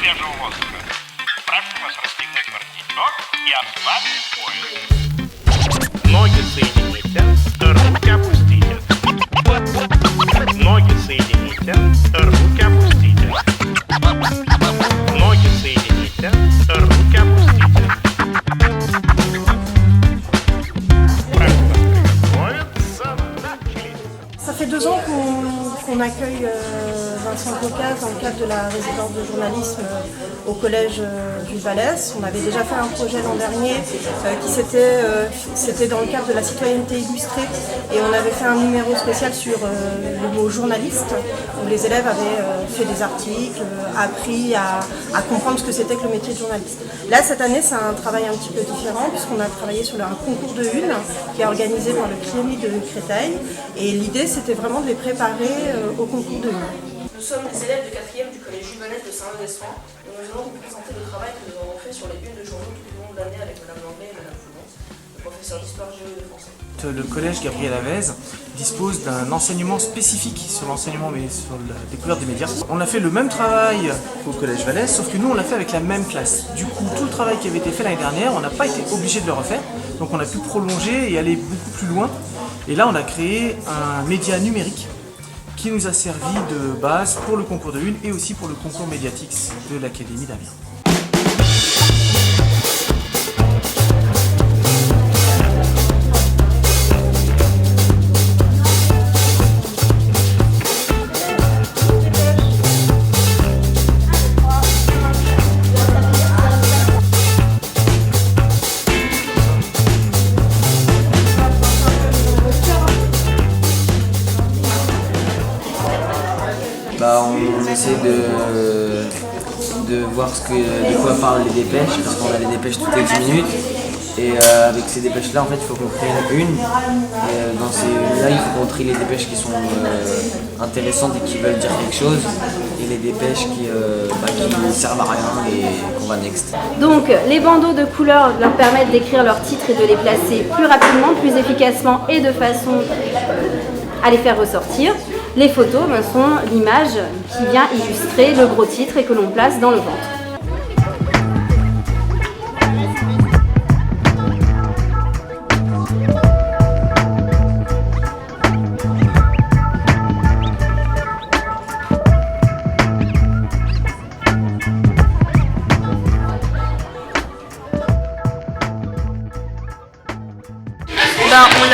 свежего воздуха. Прошу вас расстегнуть воротничок и ослабить пояс. Ноги соедините, руки опустите. Ноги соедините, руки опустите. Ноги соедините, руки опустите. Прошу вас приготовиться. Начали. Ça fait 2 ans qu'on accueille Vincent Caucase dans le cadre de la résidence de journalisme au collège du Vallès. On avait déjà fait un projet l'an dernier qui c'était dans le cadre de la citoyenneté illustrée et on avait fait un numéro spécial sur le mot journaliste où les élèves avaient fait des articles, appris à comprendre ce que c'était que le métier de journaliste. Là cette année c'est un travail un petit peu différent puisqu'on a travaillé sur un concours de une qui est organisé par le PMI de Créteil et l'idée c'était vraiment de les préparer au concours de une. Nous sommes des élèves de 4e du collège Juvenès de Saint-Lô-d'Essoin et nous allons vous présenter le travail que nous avons fait sur les unes de journaux tout au long de l'année avec Mme Langlais et Mme Foulon, le professeur d'histoire géo et de français. Le collège Gabriel Avez dispose d'un enseignement spécifique sur l'enseignement mais sur la découverte des médias. On a fait le même travail qu'au collège Vallès, sauf que nous on l'a fait avec la même classe. Du coup tout le travail qui avait été fait l'année dernière, on n'a pas été obligé de le refaire, donc on a pu prolonger et aller beaucoup plus loin. Et là on a créé un média numérique qui nous a servi de base pour le concours de une et aussi pour le concours Mediatix de l'Académie d'Amiens. On essaie de voir de quoi parlent les dépêches, parce qu'on a les dépêches toutes les 10 minutes. Et avec ces dépêches-là, en fait, il faut qu'on crée une. Et dans ces unes-là, il faut qu'on trie les dépêches qui sont intéressantes et qui veulent dire quelque chose. Et les dépêches qui ne servent à rien et qu'on va next. Donc, les bandeaux de couleurs leur permettent d'écrire leurs titres et de les placer plus rapidement, plus efficacement et de façon à les faire ressortir. Les photos sont l'image qui vient illustrer le gros titre et que l'on place dans le ventre.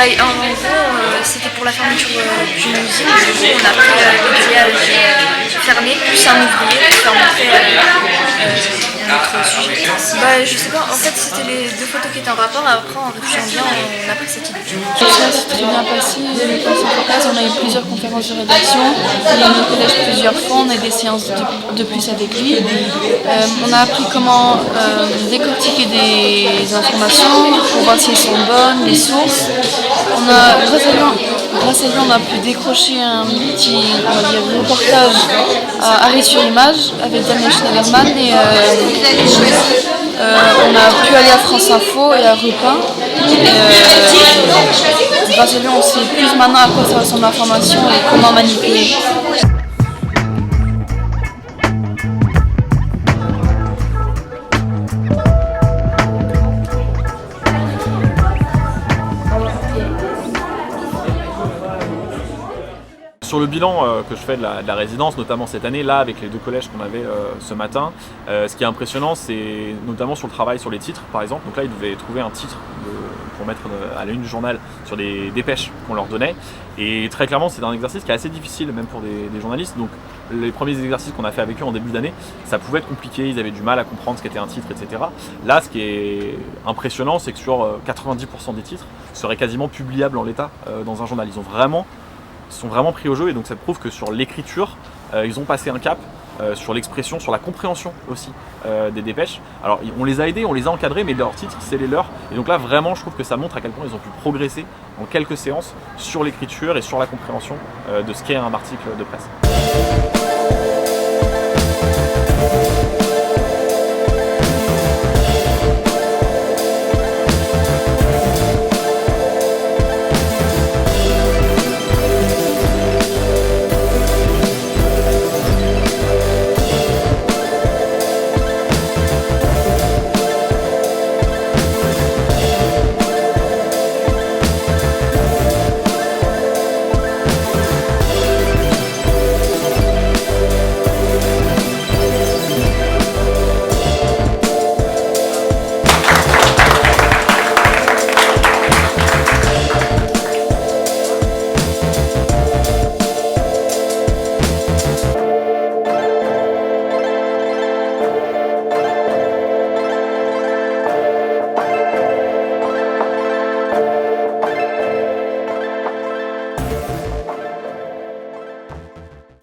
En gros, c'était pour la fermeture du musée. Du coup, on a pris le grillage fermé, plus un ouvrier pour faire montrer notre sujet. Je sais pas, en fait, c'était les 2 photos qui étaient en rapport. Après, en réfléchissant bien, on a pris cette idée. Ça s'est très bien passé. On a eu plusieurs conférences de rédaction. Il y a eu au collège plusieurs fois. On a eu des séances de plus avec lui. On a appris comment décortiquer des informations pour voir si elles sont bonnes, les sources. Grâce à lui, on a pu décrocher un petit reportage à Arrêt sur Image avec Daniel Schneiderman et on a pu aller à France Info et à Europe 1. Grâce à lui, on sait plus maintenant à quoi ça ressemble l'information et comment manipuler. Sur le bilan que je fais de la résidence, notamment cette année, là avec les 2 collèges qu'on avait ce matin, ce qui est impressionnant c'est notamment sur le travail sur les titres par exemple. Donc là ils devaient trouver un titre pour mettre à la une du journal sur des dépêches qu'on leur donnait. Et très clairement c'est un exercice qui est assez difficile même pour des journalistes. Donc les premiers exercices qu'on a fait avec eux en début d'année, ça pouvait être compliqué, ils avaient du mal à comprendre ce qu'était un titre, etc. Là ce qui est impressionnant c'est que sur 90% des titres seraient quasiment publiables en l'état dans un journal. Ils sont vraiment pris au jeu et donc ça prouve que sur l'écriture, ils ont passé un cap, sur l'expression, sur la compréhension aussi des dépêches. Alors on les a aidés, on les a encadrés, mais leurs titres c'est les leurs. Et donc là vraiment je trouve que ça montre à quel point ils ont pu progresser en quelques séances sur l'écriture et sur la compréhension de ce qu'est un article de presse.